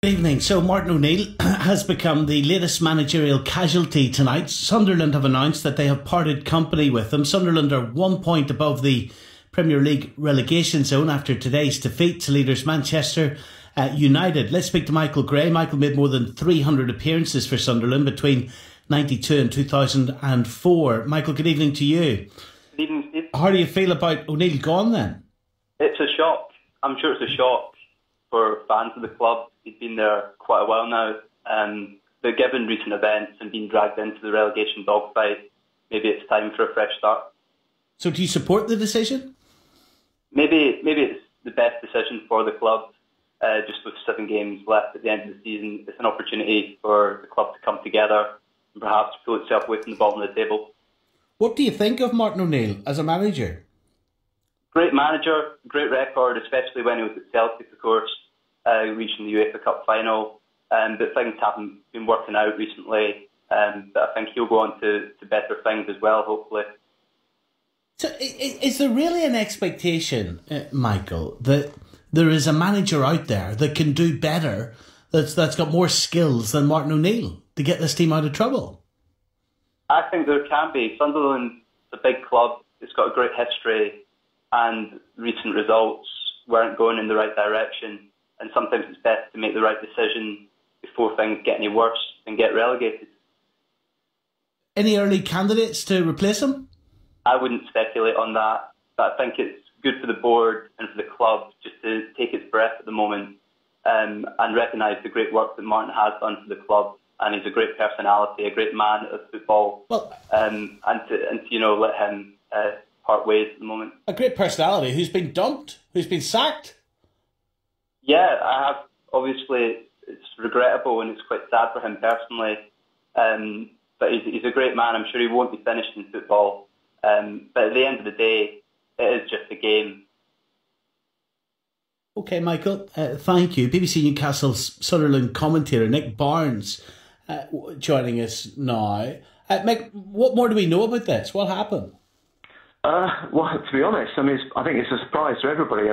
Good evening. So Martin O'Neill has become the latest managerial casualty tonight. Sunderland have announced that they have parted company with him. Sunderland are 1 point above the Premier League relegation zone after today's defeat to leaders Manchester United. Let's speak to Michael Gray. Michael made more than 300 appearances for Sunderland between 92 and 2004. Michael, good evening to you. Good evening, Steve. How do you feel about O'Neill gone then? It's a shock. I'm sure it's a shock for fans of the club. He's been there quite a while now. But given recent events and being dragged into the relegation dogfight, maybe it's time for a fresh start. So do you support the decision? Maybe it's the best decision for the club. Just with 7 games left at the end of the season, it's an opportunity for the club to come together and perhaps pull itself away from the bottom of the table. What do you think of Martin O'Neill as a manager? Great manager, great record, especially when he was at Celtic, of course, reaching the UEFA Cup final. But things haven't been working out recently. But I think he'll go on to better things as well, hopefully. So is there really an expectation, Michael, that there is a manager out there that can do better, that's got more skills than Martin O'Neill to get this team out of trouble? I think there can be. Sunderland's a big club. It's got a great history, and recent results weren't going in the right direction. And sometimes it's best to make the right decision before things get any worse and get relegated. Any early candidates to replace him? I wouldn't speculate on that, but I think it's good for the board and for the club just to take its breath at the moment and recognise the great work that Martin has done for the club. And he's a great personality, a great man of football, and to let him part ways at the moment. A great personality who's been dumped, who's been sacked. Yeah, I have. Obviously, it's regrettable and it's quite sad for him personally. But he's a great man. I'm sure he won't be finished in football. But at the end of the day, it is just a game. OK, Michael, thank you. BBC Newcastle's Sunderland commentator Nick Barnes joining us now. Mick, what more do we know about this? What happened? Well, to be honest, I think it's a surprise to everybody.